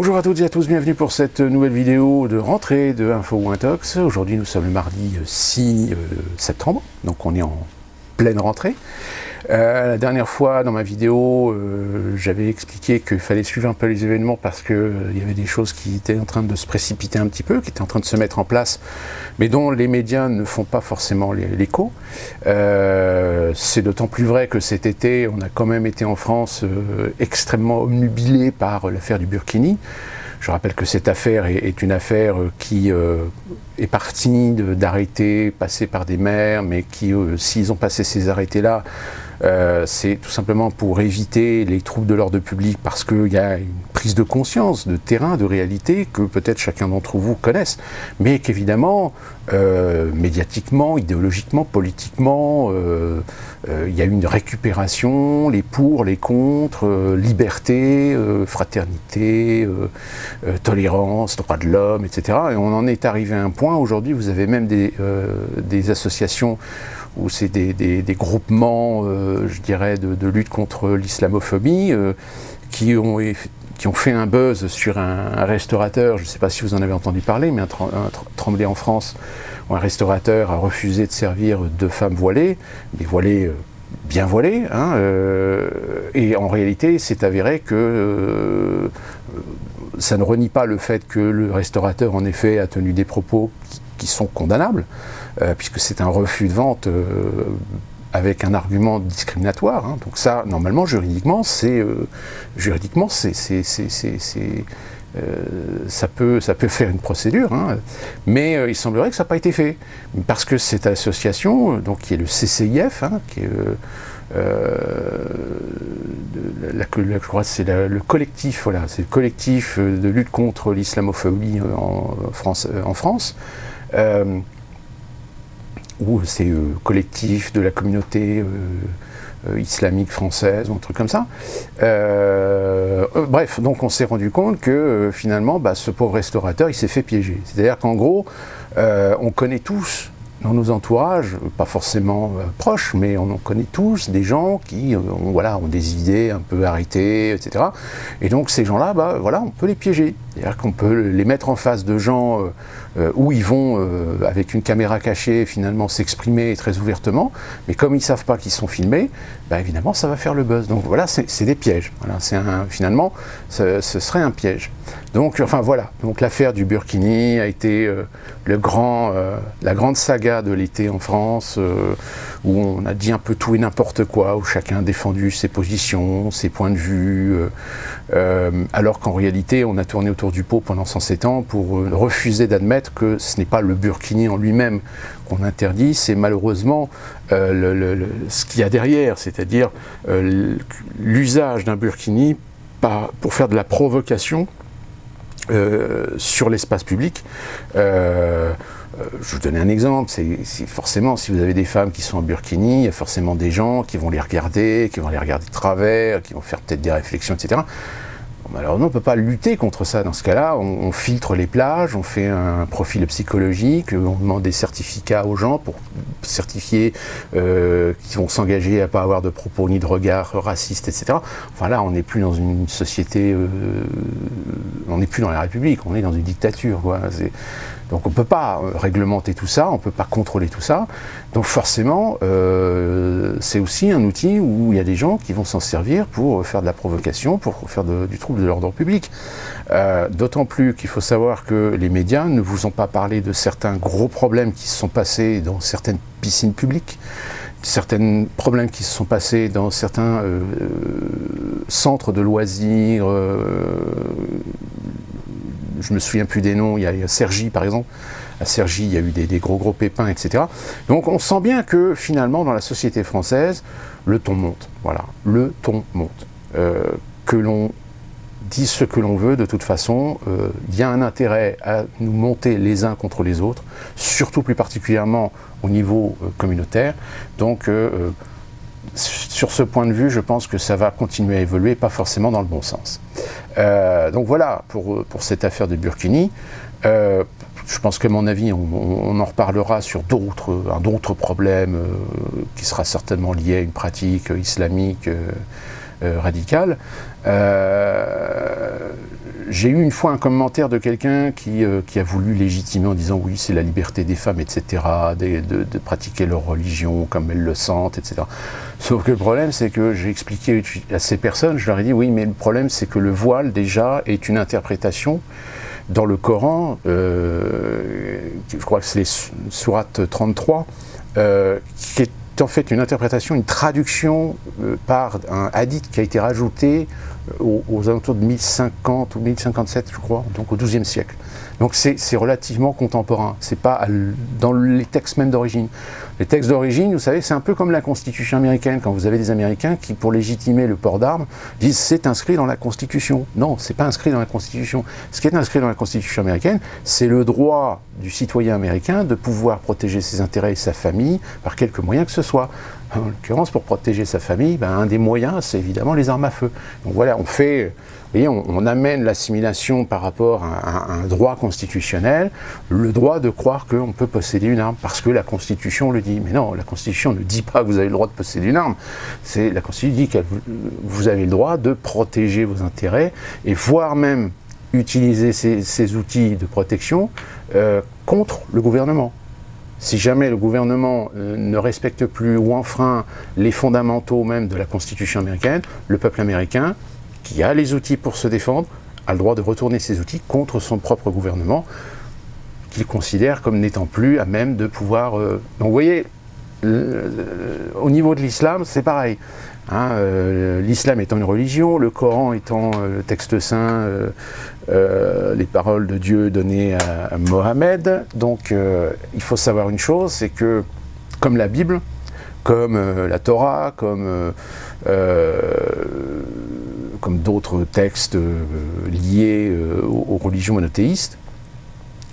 Bonjour à toutes et à tous, bienvenue pour cette nouvelle vidéo de rentrée de Info ou Intox. Aujourd'hui nous sommes le mardi 6 septembre, donc on est en pleine rentrée. La dernière fois dans ma vidéo, j'avais expliqué qu'il fallait suivre un peu les événements parce qu'il y avait des choses qui étaient en train de se précipiter un petit peu, qui étaient en train de se mettre en place, mais dont les médias ne font pas forcément l'écho. C'est d'autant plus vrai que cet été, on a quand même été en France extrêmement obnubilé par l'affaire du Burkini. Je rappelle que cette affaire est une affaire qui est partie d'arrêtés passés par des maires, mais qui, s'ils ont passé ces arrêtés-là, c'est tout simplement pour éviter les troubles de l'ordre public, parce qu'il y a une prise de conscience, de terrain, de réalité, que peut-être chacun d'entre vous connaisse, mais qu'évidemment, médiatiquement, idéologiquement, politiquement, il y a une récupération, les pour, les contre, liberté, fraternité, tolérance, droits de l'homme, etc. Et on en est arrivé à un point, aujourd'hui, vous avez même des associations où c'est des groupements, je dirais, de lutte contre l'islamophobie, qui ont fait un buzz sur un restaurateur, je ne sais pas si vous en avez entendu parler, mais un Tremblay en France, où un restaurateur a refusé de servir deux femmes voilées, des voilées bien voilées, hein, et en réalité, c'est avéré que ça ne renie pas le fait que le restaurateur, en effet, a tenu des propos qui sont condamnables, puisque c'est un refus de vente avec un argument discriminatoire. Hein. Donc ça, normalement, juridiquement, ça peut faire une procédure, hein. Mais il semblerait que ça n'a pas été fait, parce que cette association, donc qui est le CCIF, hein, qui est je crois que c'est le collectif, voilà, c'est le collectif de lutte contre l'islamophobie en France. Ou c'est collectif de la communauté islamique française, ou un truc comme ça. Bref, donc on s'est rendu compte que finalement, ce pauvre restaurateur, il s'est fait piéger. C'est-à-dire qu'en gros, on connaît tous dans nos entourages, pas forcément proches, mais on en connaît tous des gens qui ont des idées un peu arrêtées, etc. Et donc ces gens-là, on peut les piéger. C'est-à-dire qu'on peut les mettre en face de gens où ils vont, avec une caméra cachée, finalement s'exprimer très ouvertement, mais comme ils ne savent pas qu'ils sont filmés, évidemment ça va faire le buzz. Donc voilà, c'est des pièges. Voilà, finalement, ce serait un piège. Donc, enfin voilà, donc l'affaire du Burkini a été la grande saga de l'été en France, où on a dit un peu tout et n'importe quoi, où chacun a défendu ses positions, ses points de vue, alors qu'en réalité on a tourné autour du pot pendant 107 ans pour refuser d'admettre que ce n'est pas le Burkini en lui-même qu'on interdit, c'est malheureusement ce qu'il y a derrière, c'est-à-dire l'usage d'un Burkini pour faire de la provocation sur l'espace public. Je vous donne un exemple, c'est forcément, si vous avez des femmes qui sont en burkini, il y a forcément des gens qui vont les regarder de travers, qui vont faire peut-être des réflexions, etc. Alors on ne peut pas lutter contre ça. Dans ce cas-là, on filtre les plages, on fait un profil psychologique, on demande des certificats aux gens pour certifier qu'ils vont s'engager à ne pas avoir de propos ni de regards racistes, etc. Enfin là, on n'est plus dans une société, on n'est plus dans la République, on est dans une dictature, quoi. Donc on ne peut pas réglementer tout ça, on ne peut pas contrôler tout ça. Donc forcément, c'est aussi un outil où il y a des gens qui vont s'en servir pour faire de la provocation, pour faire du trouble de l'ordre public. D'autant plus qu'il faut savoir que les médias ne vous ont pas parlé de certains gros problèmes qui se sont passés dans certaines piscines publiques, certains problèmes qui se sont passés dans certains centres de loisirs. Je me souviens plus des noms, il y a Cergy par exemple. À Cergy, il y a eu des gros pépins, etc. Donc on sent bien que finalement, dans la société française, le ton monte. Voilà, le ton monte. Que l'on dise ce que l'on veut, de toute façon, il y a un intérêt à nous monter les uns contre les autres, surtout plus particulièrement au niveau communautaire. Donc sur ce point de vue, je pense que ça va continuer à évoluer, pas forcément dans le bon sens. Donc voilà pour cette affaire de Burkini. Je pense qu'à mon avis, on en reparlera sur d'autres problèmes qui sera certainement lié à une pratique islamique radicale. J'ai eu une fois un commentaire de quelqu'un qui a voulu légitimer en disant oui, c'est la liberté des femmes, etc., de pratiquer leur religion comme elles le sentent, etc. Sauf que le problème, c'est que j'ai expliqué à ces personnes, je leur ai dit oui, mais le problème, c'est que le voile, déjà, est une interprétation dans le Coran, je crois que c'est les sourates 33, qui est en fait une interprétation, une traduction par un hadith qui a été rajouté aux alentours de 1050 ou 1057, je crois, donc au XIIe siècle. Donc c'est relativement contemporain, c'est pas dans les textes même d'origine. Les textes d'origine, vous savez, c'est un peu comme la Constitution américaine, quand vous avez des Américains qui, pour légitimer le port d'armes, disent c'est inscrit dans la Constitution. Non, c'est pas inscrit dans la Constitution. Ce qui est inscrit dans la Constitution américaine, c'est le droit du citoyen américain de pouvoir protéger ses intérêts et sa famille par quelque moyen que ce soit. En l'occurrence, pour protéger sa famille, un des moyens, c'est évidemment les armes à feu. Donc voilà, vous voyez, on amène l'assimilation par rapport à un droit constitutionnel, le droit de croire qu'on peut posséder une arme, parce que la Constitution le dit. Mais non, la Constitution ne dit pas que vous avez le droit de posséder une arme. La Constitution dit que vous avez le droit de protéger vos intérêts, et voire même utiliser ces outils de protection contre le gouvernement. Si jamais le gouvernement ne respecte plus ou enfreint les fondamentaux même de la Constitution américaine, le peuple américain, qui a les outils pour se défendre, a le droit de retourner ces outils contre son propre gouvernement, qu'il considère comme n'étant plus à même de pouvoir... Donc vous voyez, au niveau de l'islam, c'est pareil. L'islam étant une religion, le Coran étant le texte saint, les paroles de Dieu données à Mohammed. Donc il faut savoir une chose, c'est que comme la Bible, comme la Torah, comme d'autres textes liés aux religions monothéistes,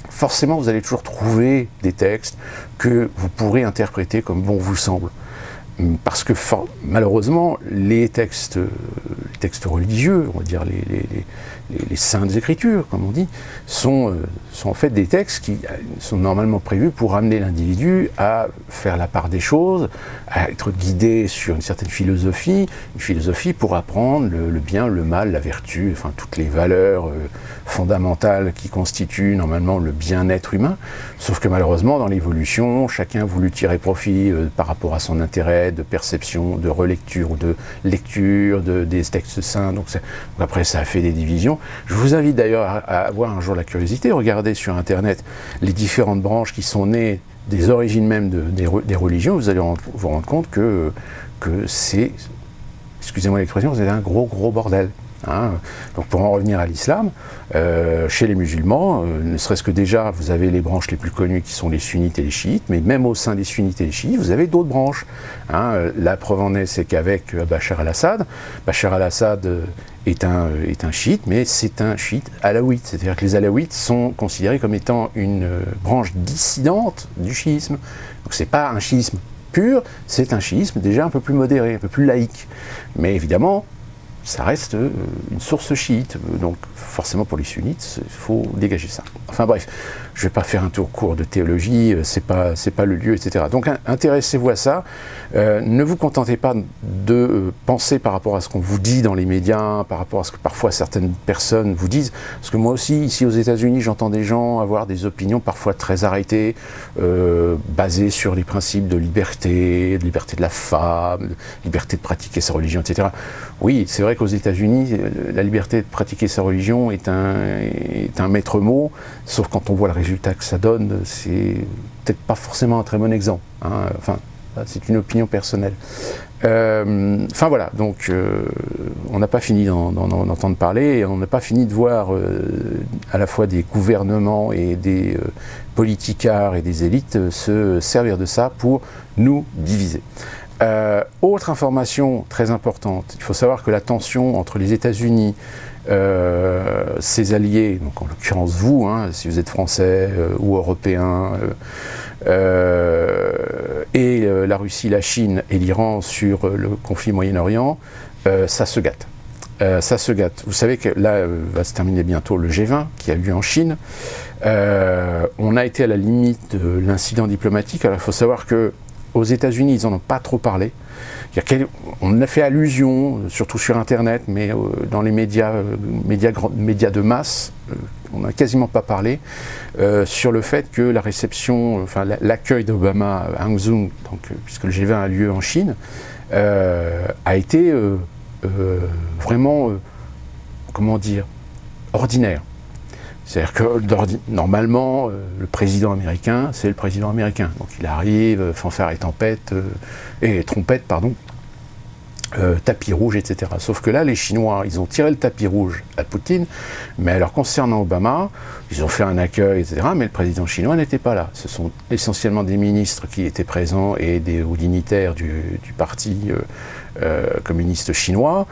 forcément vous allez toujours trouver des textes que vous pourrez interpréter comme bon vous semble. Parce que malheureusement, les textes religieux, on va dire les saintes écritures, comme on dit, sont en fait des textes qui sont normalement prévus pour amener l'individu à faire la part des choses, à être guidé sur une certaine philosophie, pour apprendre le bien, le mal, la vertu, enfin toutes les valeurs fondamentales qui constituent normalement le bien-être humain. Sauf que malheureusement, dans l'évolution, chacun a voulu tirer profit par rapport à son intérêt de perception, de relecture ou de lecture des textes saints. Donc après, ça a fait des divisions. Je vous invite d'ailleurs à avoir un jour la curiosité, regardez sur Internet les différentes branches qui sont nées des origines même des religions. Vous allez vous rendre compte que c'est, excusez-moi l'expression, c'est un gros bordel. Donc pour en revenir à l'islam, chez les musulmans, ne serait-ce que déjà, vous avez les branches les plus connues qui sont les sunnites et les chiites, mais même au sein des sunnites et les chiites, vous avez d'autres branches. La preuve en est, c'est qu'avec Bachar al-Assad, est un chiite, mais c'est un chiite alaouite. C'est-à-dire que les alaouites sont considérés comme étant une branche dissidente du chiisme. Donc c'est pas un chiisme pur, c'est un chiisme déjà un peu plus modéré, un peu plus laïque. Mais évidemment, ça reste une source chiite, donc forcément pour les sunnites, il faut dégager ça. Enfin bref, je ne vais pas faire un tour court de théologie, c'est pas le lieu, etc. Donc intéressez-vous à ça, ne vous contentez pas de penser par rapport à ce qu'on vous dit dans les médias, par rapport à ce que parfois certaines personnes vous disent, parce que moi aussi, ici aux États-Unis, j'entends des gens avoir des opinions parfois très arrêtées, basées sur les principes de liberté de la femme, de liberté de pratiquer sa religion, etc. Oui, c'est vrai qu'aux États-Unis, la liberté de pratiquer sa religion est un maître mot, sauf quand on voit le résultat que ça donne, c'est peut-être pas forcément un très bon exemple. Enfin, c'est une opinion personnelle. Enfin voilà, donc on n'a pas fini d'en entendre parler, et on n'a pas fini de voir à la fois des gouvernements et des politicards et des élites se servir de ça pour nous diviser. Autre information très importante, il faut savoir que la tension entre les États-Unis, ses alliés, donc en l'occurrence vous, si vous êtes français ou européen, et la Russie, la Chine et l'Iran sur le conflit Moyen-Orient, ça se gâte. Ça se gâte. Vous savez que là va se terminer bientôt le G20 qui a lieu en Chine. On a été à la limite de l'incident diplomatique. Alors il faut savoir que Aux États-Unis, ils n'en ont pas trop parlé. On a fait allusion, surtout sur Internet, mais dans les médias de masse, on n'a quasiment pas parlé, sur le fait que la réception, enfin l'accueil d'Obama à Hangzhou, donc, puisque le G20 a lieu en Chine, a été vraiment, comment dire, ordinaire. C'est-à-dire que normalement, le président américain, c'est le président américain. Donc il arrive, fanfare et trompette, pardon, tapis rouge, etc. Sauf que là, les Chinois, ils ont tiré le tapis rouge à Poutine, mais alors concernant Obama, ils ont fait un accueil, etc., mais le président chinois n'était pas là. Ce sont essentiellement des ministres qui étaient présents et des hauts dignitaires du parti communiste chinois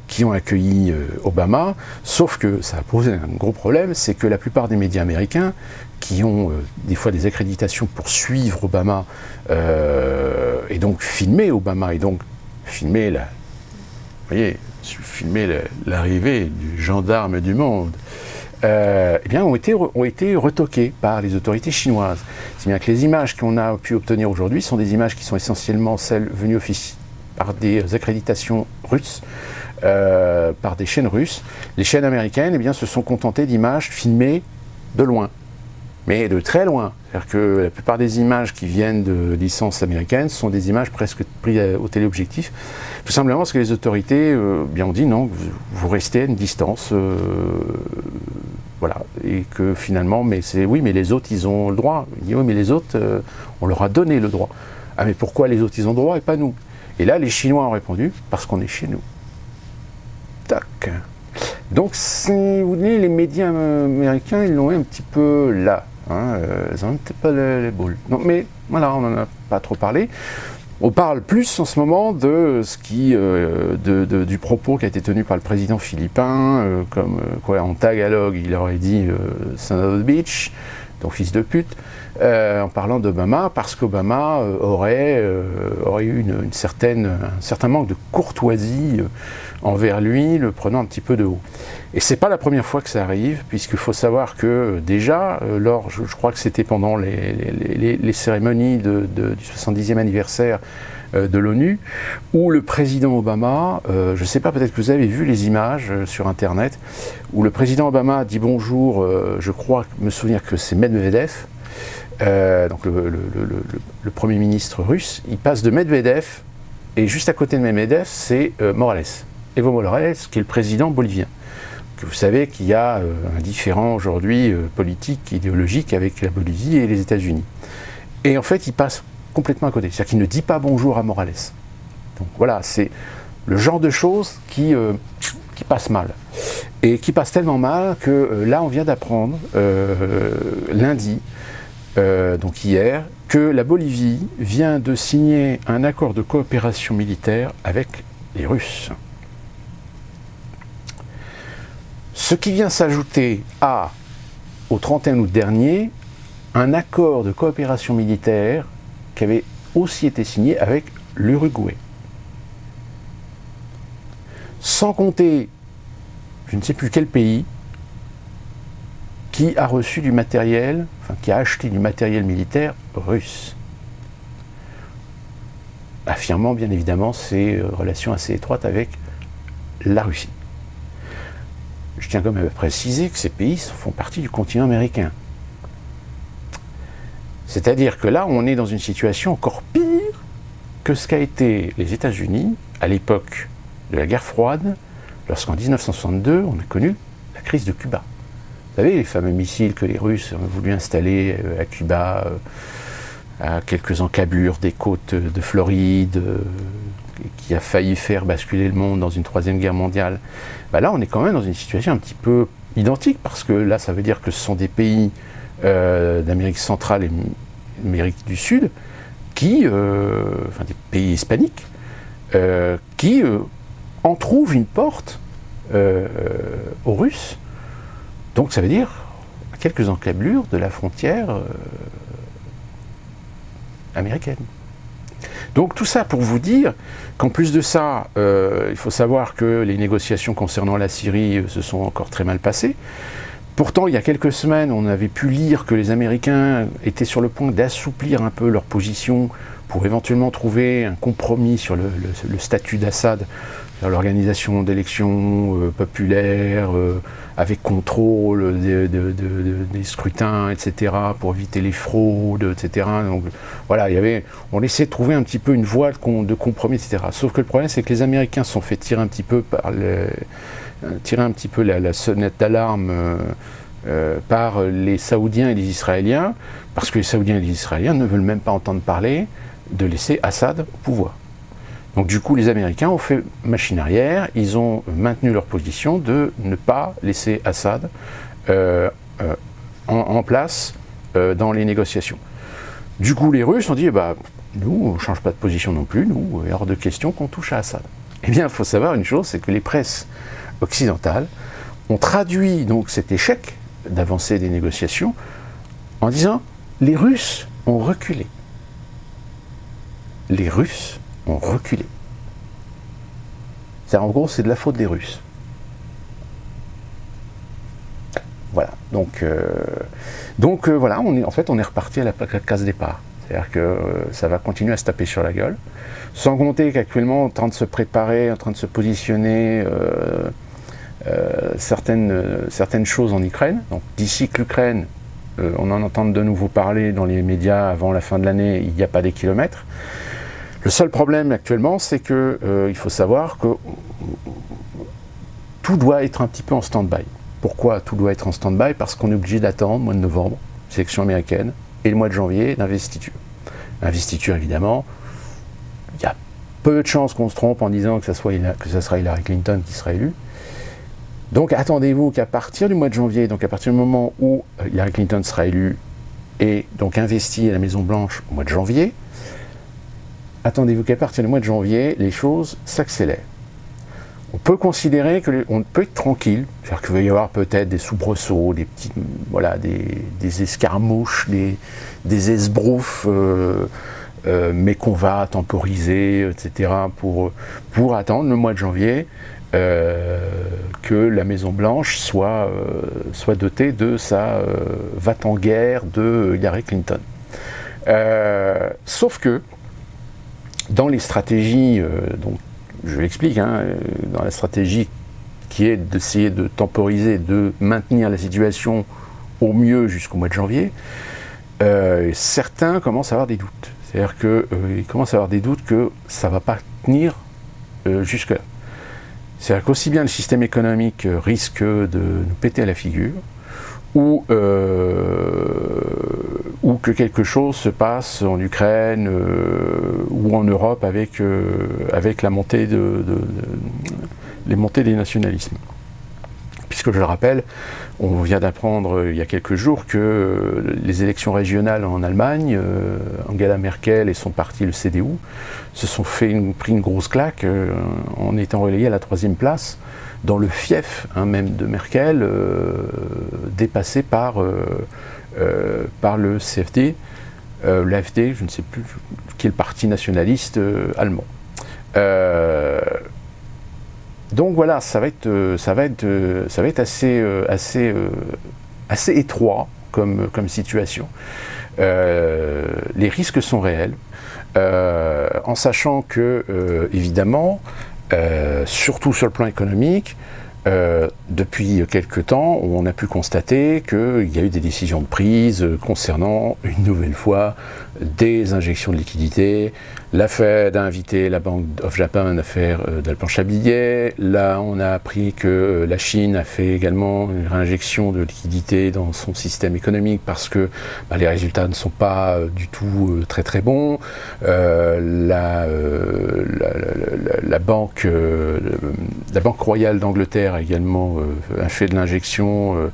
qui ont accueilli Obama, sauf que ça a posé un gros problème, c'est que la plupart des médias américains qui ont des fois des accréditations pour suivre Obama et donc filmer Obama, et donc filmer l'arrivée du gendarme du monde, eh bien, ont été retoqués par les autorités chinoises. C'est bien que les images qu'on a pu obtenir aujourd'hui sont des images qui sont essentiellement celles venues par des accréditations russes, par des chaînes russes. Les chaînes américaines, eh bien, se sont contentées d'images filmées de loin, mais de très loin. C'est-à-dire que la plupart des images qui viennent de licences américaines sont des images presque prises au téléobjectif, tout simplement parce que les autorités bien ont dit non, vous restez à une distance, voilà, et que finalement, mais les autres, ils ont le droit. Il dit oui, mais les autres, on leur a donné le droit. Ah, mais pourquoi les autres, ils ont le droit et pas nous? Et là, les Chinois ont répondu, parce qu'on est chez nous. Tac. Donc, si vous voulez, les médias américains, ils l'ont un petit peu là. Hein, ils n'ont peut-être pas les boules. Non, mais voilà, on n'en a pas trop parlé. On parle plus en ce moment de ce qui, du propos qui a été tenu par le président philippin, comme quoi en tagalog, il aurait dit son of the beach, donc fils de pute, en parlant d'Obama, parce qu'Obama aurait eu un certain manque de courtoisie envers lui, le prenant un petit peu de haut. Et c'est pas la première fois que ça arrive, puisqu'il faut savoir que déjà, je crois que c'était pendant les cérémonies du 70e anniversaire de l'ONU, où le président Obama, je ne sais pas, peut-être que vous avez vu les images sur Internet, où le président Obama dit bonjour, je crois me souvenir que c'est Medvedev, donc le Premier ministre russe, il passe de Medvedev, et juste à côté de Medvedev, c'est Morales, Evo Morales, qui est le président bolivien. Vous savez qu'il y a un différend aujourd'hui politique, idéologique avec la Bolivie et les États-Unis. Et en fait, il passe complètement à côté. C'est-à-dire qu'il ne dit pas bonjour à Morales. Donc voilà, c'est le genre de choses qui passe mal. Et qui passe tellement mal que là, on vient d'apprendre, lundi, donc hier, que la Bolivie vient de signer un accord de coopération militaire avec les Russes. Ce qui vient s'ajouter au 31 août dernier, un accord de coopération militaire qui avait aussi été signé avec l'Uruguay. Sans compter, je ne sais plus quel pays, qui a reçu du matériel, enfin qui a acheté du matériel militaire russe, affirmant bien évidemment ses relations assez étroites avec la Russie. Je tiens quand même à préciser que ces pays font partie du continent américain. C'est-à-dire que là, on est dans une situation encore pire que ce qu'a été les États-Unis à l'époque de la guerre froide, lorsqu'en 1962, on a connu la crise de Cuba. Vous savez, les fameux missiles que les Russes ont voulu installer à Cuba, à quelques encablures des côtes de Floride, qui a failli faire basculer le monde dans une troisième guerre mondiale. Ben là, on est quand même dans une situation un petit peu identique, parce que là, ça veut dire que ce sont des pays d'Amérique centrale et d'Amérique du Sud, enfin des pays hispaniques, qui entrouvent une porte aux Russes. Donc ça veut dire à quelques encablures de la frontière américaine. Donc tout ça pour vous dire qu'en plus de ça, il faut savoir que les négociations concernant la Syrie se sont encore très mal passées, Pourtant, il y a quelques semaines, on avait pu lire que les Américains étaient sur le point d'assouplir un peu leur position pour éventuellement trouver un compromis sur le statut d'Assad, l'organisation d'élections populaires avec contrôle des scrutins, etc., pour éviter les fraudes, etc. Donc voilà, on essayait de trouver un petit peu une voie de compromis, etc. Sauf que le problème, c'est que les Américains se sont fait tirer un petit peu la sonnette d'alarme par les Saoudiens et les Israéliens, parce que les Saoudiens et les Israéliens ne veulent même pas entendre parler de laisser Assad au pouvoir. Donc du coup, les Américains ont fait machine arrière, ils ont maintenu leur position de ne pas laisser Assad en place dans les négociations. Du coup, les Russes ont dit, nous, on ne change pas de position non plus, nous, il est hors de question qu'on touche à Assad. Eh bien, il faut savoir une chose, c'est que les presses occidentales ont traduit donc cet échec d'avancée des négociations en disant, les Russes ont reculé. Les Russes ont reculé. En gros, c'est de la faute des Russes. Voilà. Donc voilà, on est reparti à la case départ. C'est-à-dire que ça va continuer à se taper sur la gueule. Sans compter qu'actuellement, en train de se préparer, en train de se positionner certaines choses en Ukraine. Donc d'ici que l'Ukraine, on en entend de nouveau parler dans les médias avant la fin de l'année, il n'y a pas des kilomètres. Le seul problème actuellement, c'est qu'il faut savoir que tout doit être un petit peu en stand-by. Pourquoi tout doit être en stand-by? Parce qu'on est obligé d'attendre le mois de novembre, sélection américaine, et le mois de janvier, l'investiture. L'investiture, évidemment, il y a peu de chances qu'on se trompe en disant que ça sera Hillary Clinton qui sera élue. Donc attendez-vous qu'à partir du mois de janvier, donc à partir du moment où Hillary Clinton sera élue et donc investie à la Maison-Blanche au mois de janvier, attendez-vous qu'à partir du mois de janvier, les choses s'accélèrent. On peut considérer qu'on peut être tranquille, c'est-à-dire qu'il va y avoir peut-être des soubresauts, des escarmouches, des esbroufs, mais qu'on va temporiser, etc., pour attendre le mois de janvier que la Maison-Blanche soit dotée de sa va-t-en-guerre de Hillary Clinton. Sauf que, dans les stratégies, donc je l'explique, dans la stratégie qui est d'essayer de temporiser, de maintenir la situation au mieux jusqu'au mois de janvier, certains commencent à avoir des doutes. C'est-à-dire qu'ils commencent à avoir des doutes que ça ne va pas tenir jusque-là. C'est-à-dire qu'aussi bien le système économique risque de nous péter à la figure, ou que quelque chose se passe en Ukraine ou en Europe avec la montée les montées des nationalismes. Puisque je le rappelle, on vient d'apprendre il y a quelques jours que les élections régionales en Allemagne, Angela Merkel et son parti, le CDU, se sont pris une grosse claque en étant relayés à la 3e place, dans le fief même de Merkel, dépassé par le CFD, l'AfD, je ne sais plus, qui est le parti nationaliste allemand. Donc voilà, ça va être assez étroit comme situation. Les risques sont réels, en sachant que, évidemment, surtout sur le plan économique, depuis quelque temps, on a pu constater qu'il y a eu des décisions de prise concernant, une nouvelle fois, des injections de liquidités. La Fed a invité la Bank of Japan à faire de la planche à billets. Là, on a appris que la Chine a fait également une réinjection de liquidités dans son système économique parce que les résultats ne sont pas du tout très très bons. La Banque royale d'Angleterre a également fait de l'injection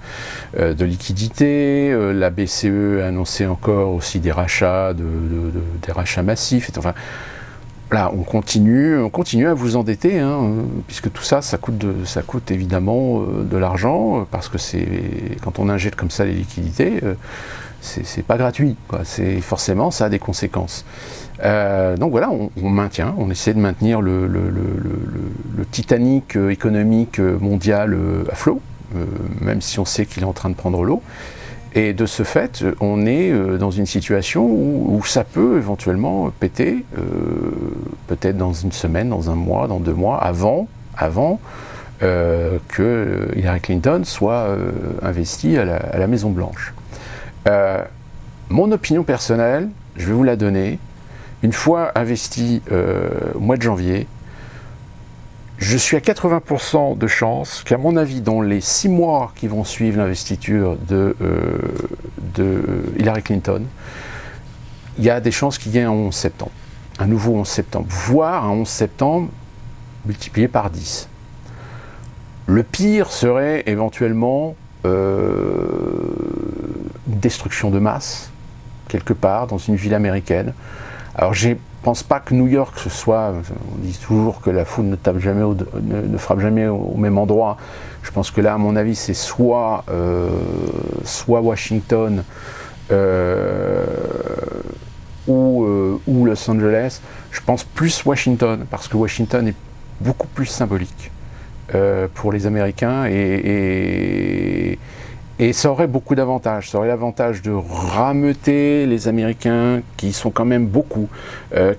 de liquidités. La BCE a annoncé encore aussi des rachats, des rachats massifs. Enfin, là, on continue à vous endetter, puisque tout ça, ça coûte évidemment de l'argent, parce que quand on injecte comme ça les liquidités, c'est pas gratuit, quoi. Forcément, ça a des conséquences. Donc voilà, on essaie de maintenir le Titanic économique mondial à flot, même si on sait qu'il est en train de prendre l'eau. Et de ce fait, on est dans une situation où ça peut éventuellement péter, peut-être dans une semaine, dans un mois, dans 2 mois, avant que Hillary Clinton soit investie à la Maison-Blanche. Mon opinion personnelle, je vais vous la donner. Une fois investi au mois de janvier, je suis à 80% de chance qu'à mon avis, dans les 6 mois qui vont suivre l'investiture de Hillary Clinton, il y a des chances qu'il y ait un 11 septembre, un nouveau 11 septembre, voire un 11 septembre multiplié par 10. Le pire serait éventuellement une destruction de masse, quelque part, dans une ville américaine. Alors je ne pense pas que New York ce soit, on dit toujours que la foudre ne frappe jamais au même endroit. Je pense que là, à mon avis, c'est soit Washington ou Los Angeles. Je pense plus Washington, parce que Washington est beaucoup plus symbolique pour les Américains et ça aurait beaucoup d'avantages. Ça aurait l'avantage de rameuter les Américains, qui sont quand même beaucoup,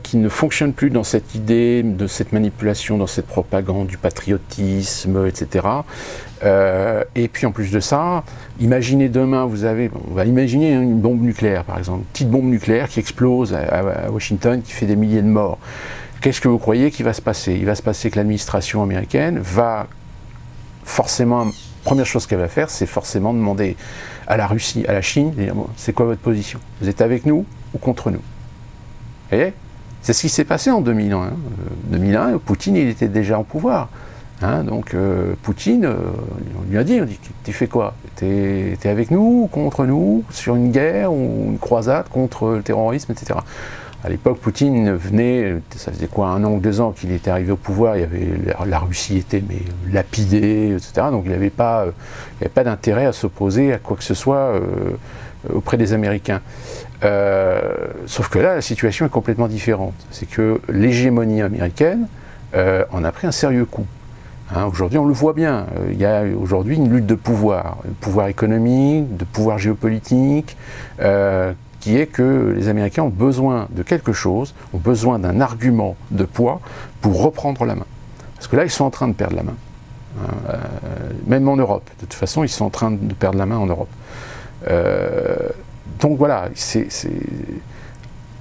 qui ne fonctionnent plus dans cette idée, de cette manipulation, dans cette propagande du patriotisme, etc. Et puis en plus de ça, imaginez demain, on va imaginer une bombe nucléaire par exemple, une petite bombe nucléaire qui explose à Washington, qui fait des milliers de morts. Qu'est-ce que vous croyez qu'il va se passer? Il va se passer que l'administration américaine va forcément... Première chose qu'elle va faire, c'est forcément demander à la Russie, à la Chine, c'est quoi votre position? Vous êtes avec nous ou contre nous? Vous voyez? C'est ce qui s'est passé en 2001. Hein. 2001, Poutine, il était déjà en pouvoir. Hein, donc Poutine, on lui a dit, tu fais quoi? T'es avec nous ou contre nous? Sur une guerre ou une croisade contre le terrorisme, etc. À l'époque, Poutine venait, ça faisait quoi, 1 an ou 2 ans qu'il était arrivé au pouvoir, la Russie était lapidée, etc. Donc il n'avait pas d'intérêt à s'opposer à quoi que ce soit auprès des Américains. Sauf que là, la situation est complètement différente. C'est que l'hégémonie américaine en a pris un sérieux coup. Hein, aujourd'hui, on le voit bien. Il y a aujourd'hui une lutte de pouvoir économique, de pouvoir géopolitique, qui est que les Américains ont besoin de quelque chose, ont besoin d'un argument de poids pour reprendre la main. Parce que là, ils sont en train de perdre la main. Hein, même en Europe. De toute façon, ils sont en train de perdre la main en Europe. Donc voilà,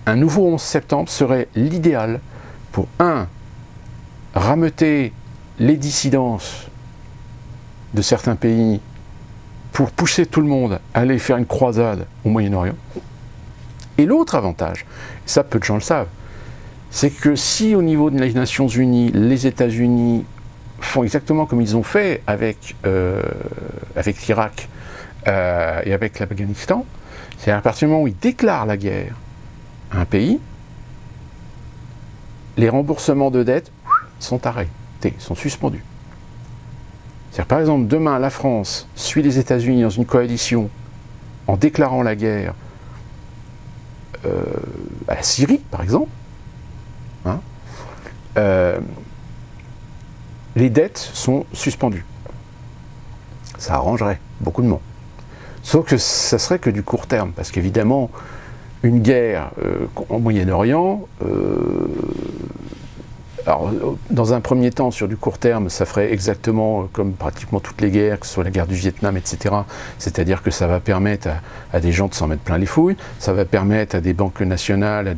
un nouveau 11 septembre serait l'idéal pour, rameuter les dissidences de certains pays pour pousser tout le monde à aller faire une croisade au Moyen-Orient. Et l'autre avantage, ça peu de gens le savent, c'est que si au niveau des Nations Unies, les États-Unis font exactement comme ils ont fait avec l'Irak et avec l'Afghanistan, c'est à partir du moment où ils déclarent la guerre à un pays, les remboursements de dettes sont arrêtés, sont suspendus. C'est-à-dire, par exemple, demain, la France suit les États-Unis dans une coalition en déclarant la guerre à la Syrie, par exemple. Hein, les dettes sont suspendues. Ça arrangerait beaucoup de monde. Sauf que ça serait que du court terme, parce qu'évidemment, une guerre au Moyen-Orient, alors, dans un premier temps, sur du court terme, ça ferait exactement comme pratiquement toutes les guerres, que ce soit la guerre du Vietnam, etc. C'est-à-dire que ça va permettre à des gens de s'en mettre plein les fouilles, ça va permettre à des banques nationales à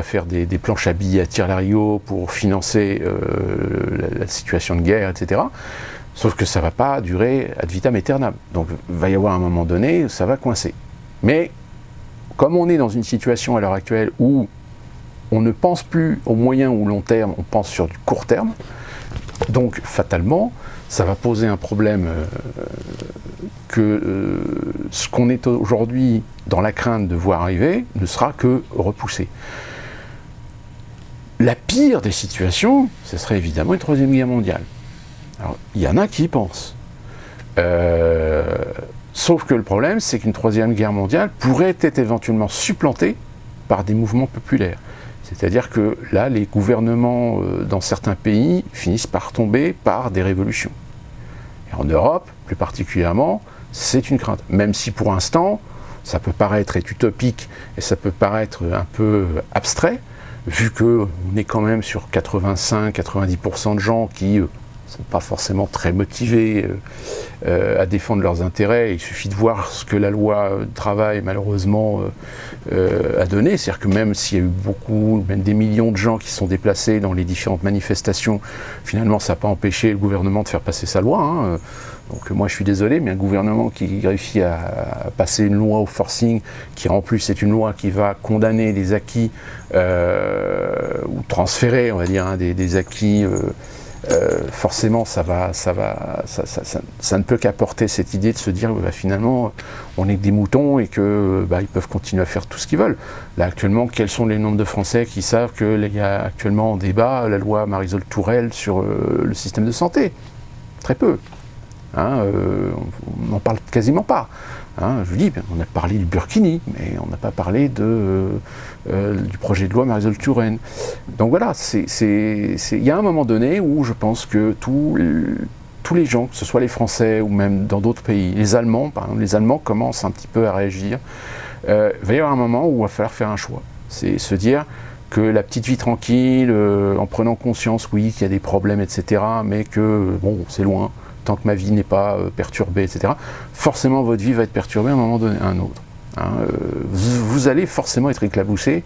faire des planches à billets à tire-larigot pour financer la situation de guerre, etc. Sauf que ça ne va pas durer ad vitam aeternam. Donc il va y avoir un moment donné où ça va coincer. Mais comme on est dans une situation à l'heure actuelle où on ne pense plus au moyen ou long terme, on pense sur du court terme. Donc, fatalement, ça va poser un problème que ce qu'on est aujourd'hui dans la crainte de voir arriver ne sera que repoussé. La pire des situations, ce serait évidemment une troisième guerre mondiale. Alors, il y en a qui y pensent. Sauf que le problème, c'est qu'une troisième guerre mondiale pourrait être éventuellement supplantée par des mouvements populaires. C'est-à-dire que là, les gouvernements dans certains pays finissent par tomber par des révolutions. En Europe, plus particulièrement, c'est une crainte. Même si pour l'instant, ça peut paraître utopique et ça peut paraître un peu abstrait, vu qu'on est quand même sur 85-90% de gens qui ne sont pas forcément très motivés à défendre leurs intérêts. Il suffit de voir ce que la loi travail, malheureusement, a donné. C'est-à-dire que même s'il y a eu beaucoup, même des millions de gens qui sont déplacés dans les différentes manifestations, finalement, ça n'a pas empêché le gouvernement de faire passer sa loi, hein. Donc moi je suis désolé, mais un gouvernement qui réussit à passer une loi au forcing, qui en plus est une loi qui va condamner des acquis, ou transférer, on va dire, hein, des acquis, forcément ça ne peut qu'apporter cette idée de se dire bah, finalement on est que des moutons et que bah, ils peuvent continuer à faire tout ce qu'ils veulent. Là actuellement, quels sont les nombres de Français qui savent qu'il y a actuellement en débat la loi Marisol Touraine sur le système de santé? Très peu. Hein, on n'en parle quasiment pas. Hein, je vous dis, on a parlé du Burkini, mais on n'a pas parlé du projet de loi Marisol Touraine. Donc voilà, il y a un moment donné où je pense que tous les gens, que ce soit les Français ou même dans d'autres pays, les Allemands, par exemple, les Allemands commencent un petit peu à réagir. Il va y avoir un moment où il va falloir faire un choix. C'est se dire que la petite vie tranquille, en prenant conscience, oui, qu'il y a des problèmes, etc., mais que, bon, c'est loin, tant que ma vie n'est pas perturbée, etc., forcément votre vie va être perturbée à un moment donné, à un autre. Hein, vous allez forcément être éclaboussé,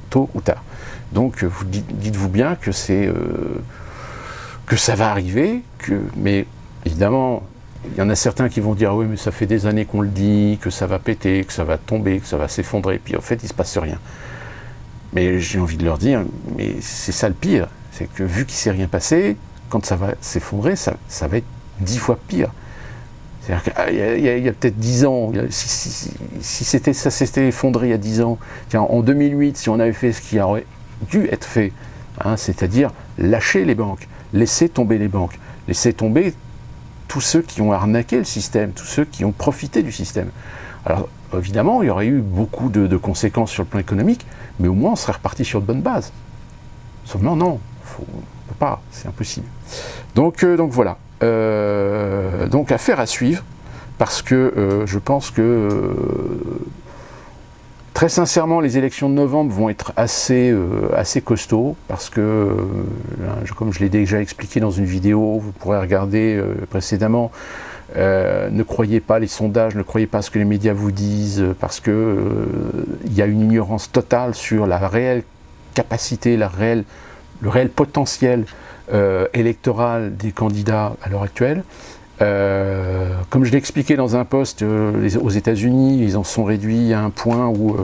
tôt ou tard. Donc dites-vous bien que que ça va arriver, mais évidemment, il y en a certains qui vont dire oui, mais ça fait des années qu'on le dit, que ça va péter, que ça va tomber, que ça va s'effondrer, puis en fait il ne se passe rien. Mais j'ai envie de leur dire, mais c'est ça le pire, c'est que vu qu'il ne s'est rien passé, quand ça va s'effondrer, ça va être 10 fois pire. C'est-à-dire qu'il y a peut-être 10 ans, si ça s'était effondré il y a 10 ans, tiens, en 2008, si on avait fait ce qui aurait dû être fait, hein, c'est-à-dire lâcher les banques, laisser tomber les banques, laisser tomber tous ceux qui ont arnaqué le système, tous ceux qui ont profité du système. Alors évidemment, il y aurait eu beaucoup de conséquences sur le plan économique, mais au moins on serait reparti sur de bonnes bases. Seulement non, on ne peut pas, c'est impossible. Donc voilà. Donc affaire à suivre, parce que je pense que très sincèrement les élections de novembre vont être assez costauds, parce que comme je l'ai déjà expliqué dans une vidéo, vous pourrez regarder précédemment, ne croyez pas les sondages, ne croyez pas ce que les médias vous disent, parce que il y a une ignorance totale sur la réelle capacité, le réel potentiel électoral des candidats à l'heure actuelle. Comme je l'ai expliqué dans un post, aux États-Unis, ils en sont réduits à un point où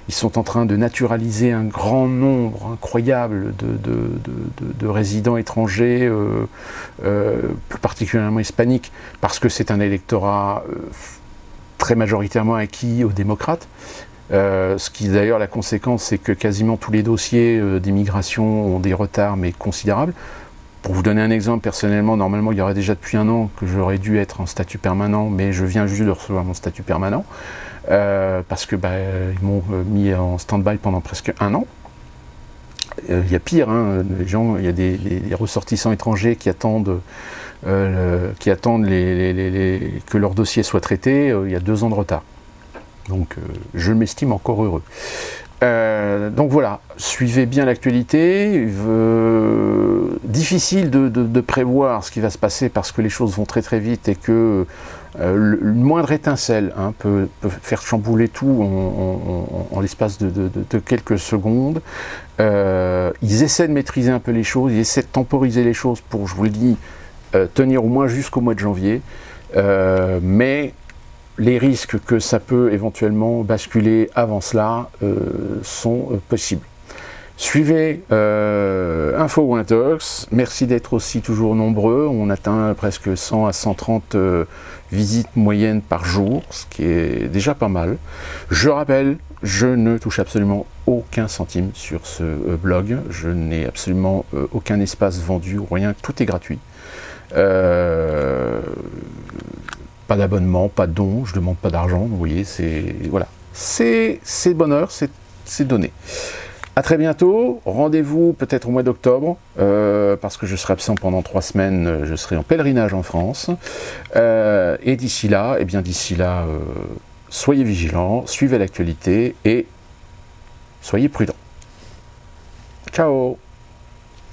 ils sont en train de naturaliser un grand nombre incroyable de résidents étrangers, plus particulièrement hispaniques, parce que c'est un électorat très majoritairement acquis aux démocrates. Ce qui d'ailleurs, la conséquence, c'est que quasiment tous les dossiers d'immigration ont des retards, mais considérables. Pour vous donner un exemple, personnellement, normalement, il y aurait déjà depuis un an que j'aurais dû être en statut permanent, mais je viens juste de recevoir mon statut permanent, parce que ils m'ont mis en stand-by pendant presque un an. Il y a pire, hein, il y a des ressortissants étrangers qui attendent, que leur dossier soit traité, il y a 2 ans de retard. Donc je m'estime encore heureux. Donc voilà, suivez bien l'actualité. Difficile de prévoir ce qui va se passer parce que les choses vont très très vite et que le moindre étincelle peut faire chambouler tout en l'espace de quelques secondes. Ils essaient de maîtriser un peu les choses, ils essaient de temporiser les choses pour, je vous le dis, tenir au moins jusqu'au mois de janvier. Mais les risques que ça peut éventuellement basculer avant cela sont possibles. Suivez Info ou Intox, merci d'être aussi toujours nombreux, on atteint presque 100 à 130 visites moyennes par jour, ce qui est déjà pas mal. Je rappelle, je ne touche absolument aucun centime sur ce blog, je n'ai absolument aucun espace vendu ou rien, tout est gratuit. Pas d'abonnement, pas de don, je ne demande pas d'argent, vous voyez, c'est voilà, c'est bonheur, c'est donné. À très bientôt, rendez-vous peut-être au mois d'octobre, parce que je serai absent pendant 3 semaines, je serai en pèlerinage en France. Et d'ici là, soyez vigilants, suivez l'actualité et soyez prudents. Ciao!